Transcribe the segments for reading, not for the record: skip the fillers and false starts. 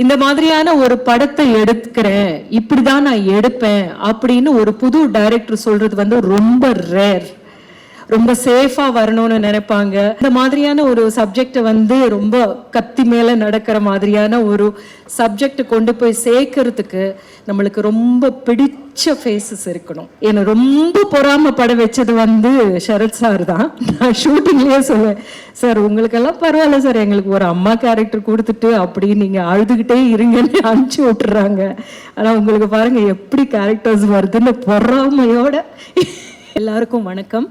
இந்த மாதிரியான ஒரு படத்தை எடுக்கிறேன், இப்படிதான் நான் எடுப்பேன் அப்படின்னு ஒரு புது டைரக்டர் சொல்றது வந்து ரொம்ப ரேர். ரொம்ப சேஃபா வரணும்னு நினைப்பாங்க. இந்த மாதிரியான ஒரு சப்ஜெக்டை வந்து ரொம்ப கத்தி மேல நடக்கிற மாதிரியான ஒரு சப்ஜெக்ட் கொண்டு போய் சேர்க்கறதுக்கு நம்மளுக்கு ரொம்ப பிடிச்ச ஃபேஸஸ் இருக்கணும். என்னை ரொம்ப பொறாமப்பட வச்சது வந்து சரத் சார் தான். நான் ஷூட்டிங்லேயே சொல்லுவேன், சார் உங்களுக்கெல்லாம் பரவாயில்ல சார், எங்களுக்கு ஒரு அம்மா கேரக்டர் கொடுத்துட்டு அப்படி நீங்கள் அழுதுகிட்டே இருங்கன்னு அனுப்பிச்சி விட்டுறாங்க. ஆனால் உங்களுக்கு பாருங்க எப்படி கேரக்டர்ஸ் வருதுன்னு பொறாமையோட. எல்லாருக்கும் வணக்கம்.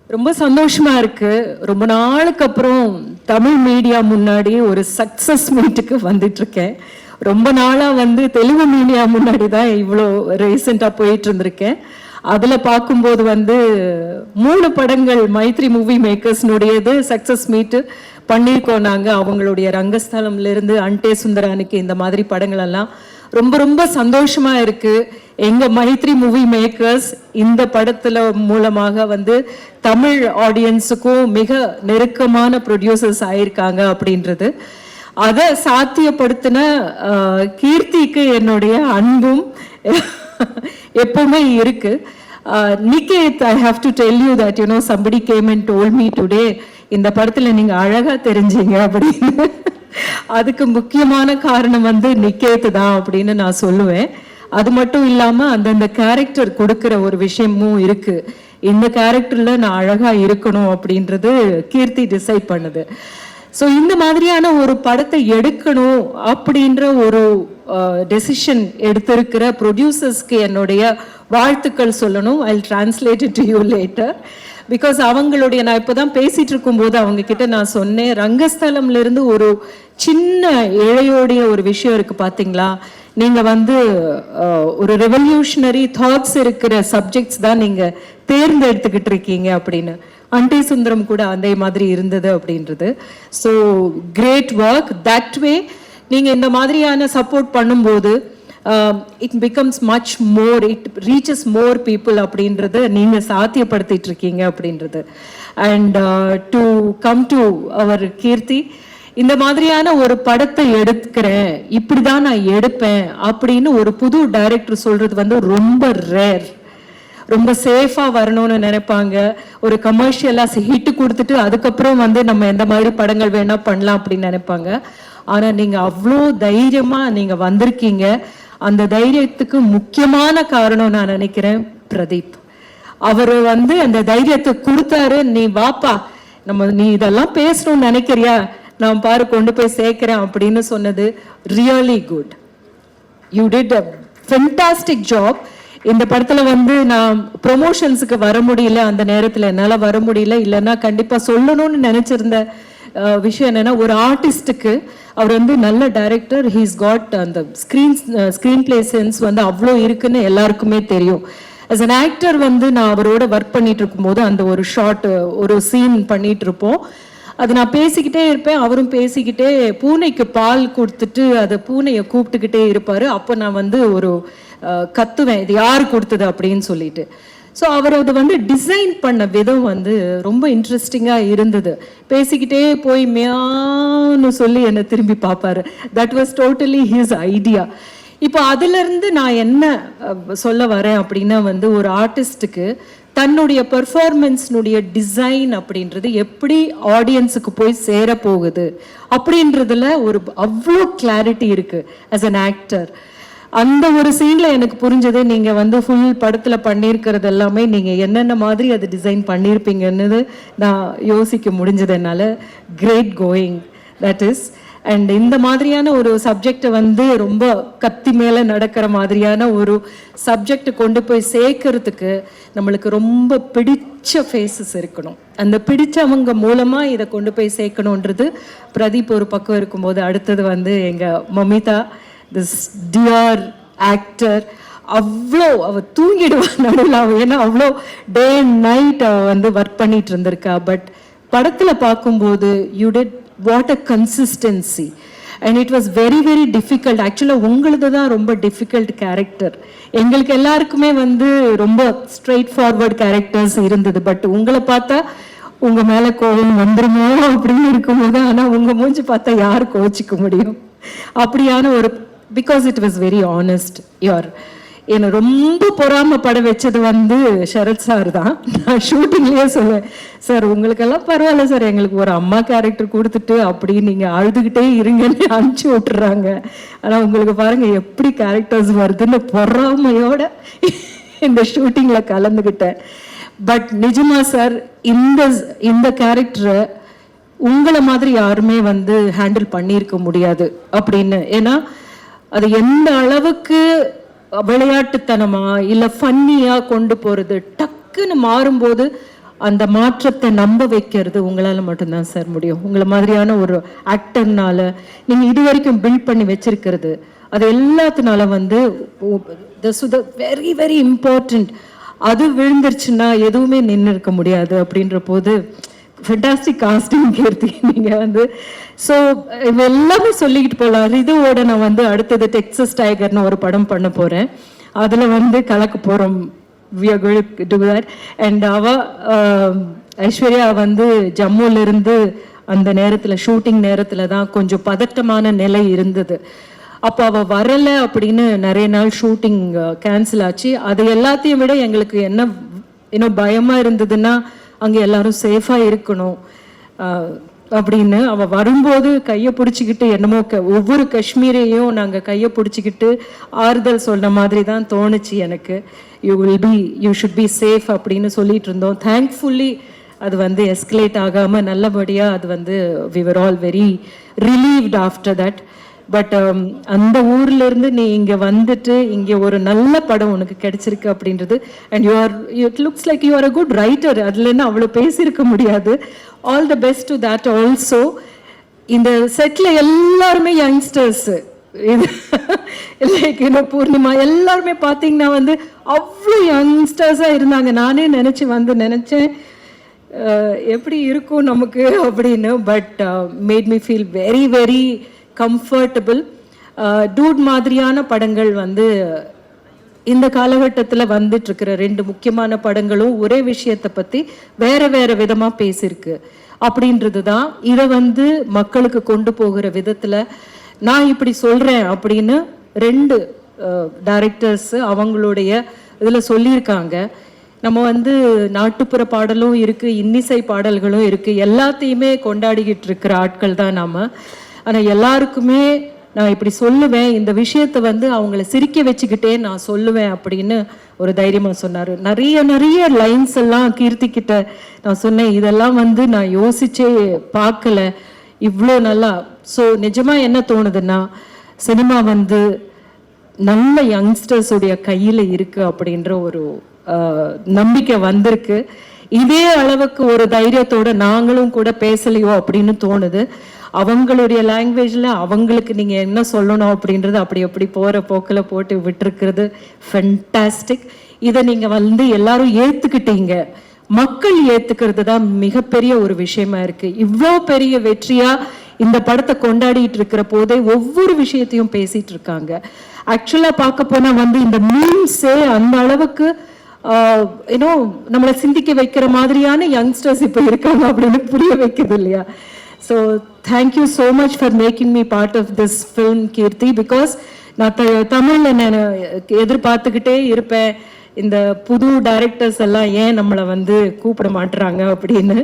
ரொம்ப சந்தோஷமா இருக்கு. ரொம்ப நாளுக்கு அப்புறம் தமிழ் மீடியா முன்னாடி ஒரு சக்சஸ் மீட்டுக்கு வந்துட்டு இருக்கேன். ரொம்ப நாளா வந்து தெலுங்கு மீடியா முன்னாடி தான் இவ்வளோ ரீசெண்டாக போயிட்டு இருந்திருக்கேன். அதுல பார்க்கும்போது வந்து 3 படங்கள் மைத்ரி மூவி மேக்கர்ஸ்னுடையது சக்சஸ் மீட்டு பண்ணியிருக்கோம் நாங்கள். அவங்களுடைய ரங்கஸ்தலம்ல இருந்து அன்டே சுந்தரானிக்கு இந்த மாதிரி படங்கள் எல்லாம் ரொம்ப ரொம்ப சந்தோஷமா இருக்கு. எங்க மைத்ரி மூவி மேக்கர்ஸ் இந்த படத்துல மூலமாக வந்து தமிழ் ஆடியன்ஸுக்கும் மிக நெருக்கமான ப்ரொடியூசர்ஸ் ஆயிருக்காங்க அப்படின்றது. அதை சாத்தியப்படுத்தின கீர்த்திக்கு என்னுடைய அன்பும் எப்பவுமே இருக்கு. Niketh, I have to tell you that somebody came and told me today, இந்த படத்துல நீங்க அழகா தெரிஞ்சீங்க அப்படின்னு. அதுக்கு முக்கியமான காரணம் வந்து நிகேத் தான் அப்படின்னு நான் சொல்லுவேன். அது மட்டும் இல்லாம அந்தந்த கேரக்டர் கொடுக்கிற ஒரு விஷயமும் இருக்கு. இந்த கேரக்டர்ல நான் அழகா இருக்கணும் அப்படின்றது கீர்த்தி டிசைட் பண்ணுது. ஸோ இந்த மாதிரியான ஒரு படத்தை எடுக்கணும் அப்படின்ற ஒரு டெசிஷன் எடுத்திருக்கிற ப்ரொடியூசர்ஸ்க்கு என்னுடைய வாழ்த்துக்கள் சொல்லணும். I translate it to you later. Because அவங்களுடைய, நான் இப்போதான் பேசிட்டு இருக்கும்போது அவங்க கிட்ட நான் சொன்னேன், ரங்கஸ்தலம்ல இருந்து ஒரு சின்ன இழையோடைய ஒரு விஷயம் இருக்கு பார்த்தீங்களா, நீங்க வந்து ஒரு ரெவல்யூஷனரி தாட்ஸ் இருக்கிற சப்ஜெக்ட்ஸ் தான் நீங்க தேர்ந்தெடுத்துக்கிட்டு இருக்கீங்க அப்படின்னு. அன்டே சுந்தரம் கூட அதே மாதிரி இருந்தது அப்படின்றது. So great work. That way நீங்க இந்த மாதிரியான சப்போர்ட் பண்ணும்போது it becomes much more, it reaches more people அப்படின்றது நீங்க சாத்தியப்படுத்திட்டு இருக்கீங்க அப்படின்றது. And to come to our Keerthi, இந்த மாதிரியான ஒரு படத்தை எடுக்கிறேன், இப்படிதான் நான் எடுப்பேன் அப்படின்னு ஒரு புது டைரக்டர் சொல்றது வந்து ரொம்ப ரேர். ரொம்ப சேஃபா வரணும்னு நினைப்பாங்க. ஒரு கமர்ஷியலா ஹிட் கொடுத்துட்டு அதுக்கப்புறம் வந்து நம்ம எந்த மாதிரி படங்கள் வேணா பண்ணலாம் அப்படின்னு நினைப்பாங்க. ஆனா நீங்க அவ்வளோ தைரியமா நீங்க வந்திருக்கீங்க. அந்த தைரியத்துக்கு முக்கியமான காரணம் நான் நினைக்கிறேன் பிரதீப். அவரு வந்து அந்த தைரியத்தை கொடுத்தாரு. நீ வாப்பா, நீ இதெல்லாம் பேசணும்னு நினைக்கிறியா, நான் பாரு கொண்டு போய் சேர்க்கிறேன் அப்படின்னு சொன்னது really good. You did a fantastic job. இந்த படத்துல வந்து நான் ப்ரொமோஷன்ஸுக்கு வர முடியல, அந்த நேரத்துல என்னால வர முடியல. இல்லைன்னா கண்டிப்பா சொல்லணும்னு நினைச்சிருந்த விஷயம் என்னன்னா, ஒரு ஆர்டிஸ்டுக்கு அவர் வந்து நல்ல டைரக்டர், ஹீஸ் காட் அந்த ஸ்க்ரீன் பிளே சென்ஸ் வந்து அவ்வளோ இருக்குன்னு எல்லாருக்குமே தெரியும். ஆஸ் அன் ஆக்டர் வந்து நான் அவரோட ஒர்க் பண்ணிட்டு இருக்கும்போது அந்த ஒரு ஷார்ட், ஒரு சீன் பண்ணிட்டு இருப்போம். அது நான் பேசிக்கிட்டே இருப்பேன், அவரும் பேசிக்கிட்டே பூனைக்கு பால் கொடுத்துட்டு அதை பூனையை கூப்பிட்டுக்கிட்டே இருப்பாரு. அப்போ நான் வந்து ஒரு கத்துவேன், இது யார் கொடுத்தது அப்படின்னு சொல்லிட்டு. ஸோ அவர் அதை வந்து டிசைன் பண்ண விதம் வந்து ரொம்ப இன்ட்ரெஸ்டிங்காக இருந்தது. பேசிக்கிட்டே போய் மியான்னு சொல்லி என்னை திரும்பி பார்ப்பாரு. That was totally his idea. இப்போ அதுலேருந்து நான் என்ன சொல்ல வரேன் அப்படின்னா வந்து, ஒரு ஆர்டிஸ்ட்டுக்கு தன்னுடைய பெர்ஃபார்மன்ஸ்னுடைய டிசைன் அப்படின்றது எப்படி ஆடியன்ஸுக்கு போய் சேர போகுது அப்படின்றதுல ஒரு அவ்வளோ கிளாரிட்டி இருக்கு ஆஸ் அன் ஆக்டர். அந்த ஒரு சீன்ல எனக்கு புரிஞ்சது, நீங்க வந்து ஃபுல் படத்துல பண்ணியிருக்கிறது எல்லாமே நீங்க என்னென்ன மாதிரி அது டிசைன் பண்ணியிருப்பீங்கன்னு நான் யோசிக்க முடிஞ்சது என்னால. Great going that is. And இந்த மாதிரியான ஒரு சப்ஜெக்டை வந்து ரொம்ப கத்தி மேல நடக்கிற மாதிரியான ஒரு சப்ஜெக்ட் கொண்டு போய் சேர்க்கறதுக்கு நம்மளுக்கு ரொம்ப பிடிச்ச ஃபேஸஸ் இருக்கணும். அந்த பிடிச்சவங்க மூலமா இதை கொண்டு போய் சேர்க்கணுன்றது பிரதீப் ஒரு பக்கம் இருக்கும்போது, அடுத்தது வந்து எங்க மமிதா, திஸ் டியர் ஆக்டர். அவ்வளோ அவ தூங்கிடுவா நடுவில். ஏன்னா அவ்வளோ டே அண்ட் நைட் அவ வந்து ஒர்க் பண்ணிட்டு இருந்திருக்கா. பட் படத்தில் பார்க்கும்போது you did what a consistency. And it was very very difficult. ஆக்சுவலாக உங்களது தான் ரொம்ப டிஃபிகல்ட் கேரக்டர். எங்களுக்கு எல்லாருக்குமே வந்து ரொம்ப ஸ்ட்ரெயிட் ஃபார்வர்ட் கேரக்டர்ஸ் இருந்தது. பட் உங்களை பார்த்தா உங்க மேல கோவம் வந்துருமோ அப்படின்னு இருக்கும்போது, ஆனால் உங்க மூஞ்சி பார்த்தா யார் கோச்சிக்க முடியும்? அப்படியான ஒரு, because it was very honest. என்னை ரொம்ப பொறாமப்பட வச்சது வந்து சரத் சார் தான். நான் ஷூட்டிங்லேயே சொல்லுவேன், சார் உங்களுக்கெல்லாம் பரவாயில்ல சார், எங்களுக்கு ஒரு அம்மா கேரக்டர் கொடுத்துட்டு அப்படி நீங்கள் அழுதுகிட்டே இருங்கன்னு அனுப்பிச்சி விட்டுறாங்க. ஆனால் உங்களுக்கு பாருங்கள் எப்படி கேரக்டர்ஸ் வருதுன்னு பொறாமையோட இந்த ஷூட்டிங்கில் கலந்துக்கிட்டேன். பட் நிஜமா சார், இந்த கேரக்டரை உங்களை மாதிரி யாருமே வந்து ஹேண்டில் பண்ணியிருக்க முடியாது அப்படின்னு. ஏன்னா அது எந்த அளவுக்கு விளையாட்டுத்தனமா இல்லை ஃபன்னியாக கொண்டு போகிறது, டக்குன்னு மாறும்போது அந்த மாற்றத்தை நம்ப வைக்கிறது உங்களால் மட்டும்தான் சார் முடியும். உங்களை மாதிரியான ஒரு ஆக்டர்னால நீங்கள் இது வரைக்கும் பில்ட் பண்ணி வச்சிருக்கிறது, அது எல்லாத்தினால வந்து வெரி வெரி இம்பார்ட்டண்ட். அது விழுந்துருச்சுன்னா எதுவுமே நின்று இருக்க முடியாது. அப்படின்ற போது ஃபென்டாஸ்டிக் காஸ்டிங் கீர்த்தி நீங்கள் வந்து. ஸோ எல்லாமே சொல்லிக்கிட்டு போகலாம். ரிதுவோட நான் வந்து அடுத்தது டெக்ஸஸ் டைகர்னு ஒரு படம் பண்ண போகிறேன். அதில் வந்து கலக்க போகிறோம். We are going to do that. And Aishwarya வந்து ஜம்முலேருந்து அந்த நேரத்தில் ஷூட்டிங் நேரத்தில் தான் கொஞ்சம் பதட்டமான நிலை இருந்தது. அப்போ அவள் வரலை அப்படின்னு நிறைய நாள் ஷூட்டிங் கேன்சல் ஆச்சு. அது எல்லாத்தையும் விட எங்களுக்கு என்ன இன்னும் பயமாக இருந்ததுன்னா அங்கே எல்லாரும் சேஃபாக இருக்கணும் அப்படின்னு. அவள் வரும்போது கையை பிடிச்சிக்கிட்டு என்னமோ ஒவ்வொரு காஷ்மீரையும் நாங்கள் கையை பிடிச்சிக்கிட்டு ஆறுதல் சொன்ன மாதிரி தான் தோணுச்சு எனக்கு. யூ ஷுட் பி சேஃப் அப்படின்னு சொல்லிட்டு இருந்தோம். தேங்க்ஃபுல்லி அது வந்து எஸ்கலேட் ஆகாமல் நல்லபடியாக அது வந்து we were all very relieved after that. But அந்த ஊர்ல இருந்து நீ இங்க வந்துட்டு இங்க ஒரு நல்ல படம் உனக்கு கிடைச்சிருக்கு அப்படின்றது. And it looks like you are a good writer. அதுல என்ன அவ்வளோ பேசியிருக்க முடியாது. All the best to that also. இந்த செட்ல எல்லாருமே யங்ஸ்டர்ஸ், லைக் பூர்ணிமா எல்லாருமே பார்த்தீங்கன்னா வந்து அவ்வளோ யங்ஸ்டர்ஸாக இருந்தாங்க. நானே நினச்சேன் எப்படி இருக்கும் நமக்கு அப்படின்னு. But made me feel very very comfortable. Dude மாதிரியான படங்கள் வந்து இந்த காலகட்டத்தில் வந்துட்டு இருக்கிற 2 முக்கியமான படங்களும் ஒரே விஷயத்தை பற்றி வேற வேற விதமாக பேசியிருக்கு அப்படின்றது தான். இதை வந்து மக்களுக்கு கொண்டு போகிற விதத்தில் நான் இப்படி சொல்கிறேன் அப்படின்னு 2 டைரக்டர்ஸ் அவங்களுடைய இதில் சொல்லியிருக்காங்க. நம்ம வந்து நாட்டுப்புற பாடலும் இருக்குது, இன்னிசை பாடல்களும் இருக்குது, எல்லாத்தையுமே கொண்டாடிக்கிட்டு இருக்கிற ஆட்கள் தான் நாம். ஆனால் எல்லாருக்குமே நான் இப்படி சொல்லுவேன், இந்த விஷயத்தை வந்து அவங்கள சிரிக்க வச்சுக்கிட்டே நான் சொல்லுவேன் அப்படின்னு ஒரு தைரியமாக சொன்னார். நிறைய நிறைய லைன்ஸ் எல்லாம் கீர்த்திக்கிட்ட நான் சொன்னேன், இதெல்லாம் வந்து நான் யோசிச்சே பார்க்கல இவ்வளோ நல்லா. ஸோ நிஜமாக என்ன தோணுதுன்னா, சினிமா வந்து நல்ல யங்ஸ்டர்ஸுடைய கையில் இருக்குது அப்படின்ற ஒரு நம்பிக்கை வந்திருக்கு. இதே அளவுக்கு ஒரு தைரியத்தோட நாங்களும் கூட பேசலையோ அப்படின்னு தோணுது. அவங்களுடைய லாங்குவேஜில் அவங்களுக்கு நீங்கள் என்ன சொல்லணும் அப்படின்றது அப்படி போகிற போக்கில் போட்டு விட்டுருக்கிறது ஃபென்டாஸ்டிக். இதை நீங்கள் வந்து எல்லாரும் ஏற்றுக்கிட்டீங்க. மக்கள் ஏற்றுக்கிறது தான் மிகப்பெரிய ஒரு விஷயமா இருக்குது. இவ்வளோ பெரிய வெற்றியாக இந்த படத்தை கொண்டாடிட்டு இருக்கிற போதே ஒவ்வொரு விஷயத்தையும் பேசிகிட்டு இருக்காங்க. ஆக்சுவலாக பார்க்க போனால் வந்து இந்த மீம்ஸே அந்த அளவுக்கு நம்மளை சிந்திக்க வைக்கிற மாதிரியான யங்ஸ்டர்ஸ் இப்போ இருக்காங்க அப்படின்னு புரிய வைக்குது இல்லையா? So thank you so much for making me part of this film Keerthi. Because நான் தமிழில் நான் எதிர்பார்த்துக்கிட்டே இருப்பேன், இந்த புது டைரக்டர்ஸ் எல்லாம் ஏன் நம்மளை வந்து கூப்பிட மாட்டுறாங்க அப்படின்னு.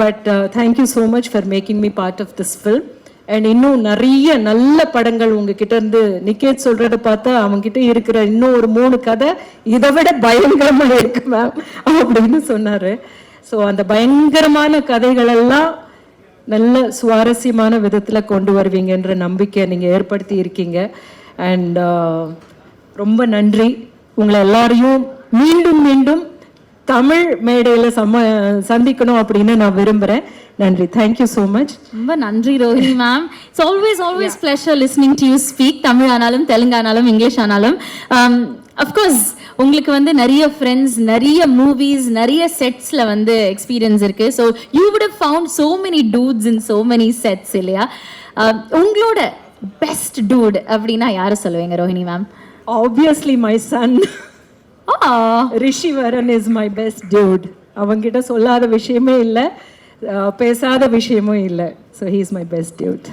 But thank you so much for making me part of this film. And இன்னும் நிறைய நல்ல படங்கள் உங்ககிட்ட இருந்து நிக்கேத் சொல்றத பார்த்தா அவங்ககிட்ட இருக்கிற இன்னும் ஒரு 3 கதை இதை விட பயங்கரமா இருக்கு மேம் அப்படின்னு சொன்னாரு. ஸோ அந்த பயங்கரமான கதைகள் எல்லாம் நல்ல சுவாரஸ்யமான விதத்தில் கொண்டு வருவீங்கன்ற நம்பிக்கை நீங்கள் ஏற்படுத்தி இருக்கீங்க. அண்ட் ரொம்ப நன்றி. உங்களை எல்லாரையும் மீண்டும் மீண்டும் தமிழ் மேடையில் சந்திக்கணும் அப்படின்னு நான் விரும்புகிறேன். நன்றி. Thank you so much. ரொம்ப நன்றி Rohini ma'am. It's always pleasure listening to you speak. Tamil ஆனாலும் தெலுங்கு ஆனாலும் இங்கிலீஷ் ஆனாலும். அஃப்கோர்ஸ் உங்களுக்கு வந்து நிறைய ஃப்ரெண்ட்ஸ், நிறைய மூவிஸ், நிறைய செட்ஸில் வந்து எக்ஸ்பீரியன்ஸ் இருக்குது. So you would have found so many dudes in so many sets இல்லையா? உங்களோட பெஸ்ட் டூட் அப்படின்னா யாரை சொல்லுவீங்க Rohini ma'am? Obviously my son Rishivaran is my best dude. அவங்கிட்ட சொல்லாத விஷயமே இல்லை, பேசாத விஷயமும் இல்லை. So he is my best Dude.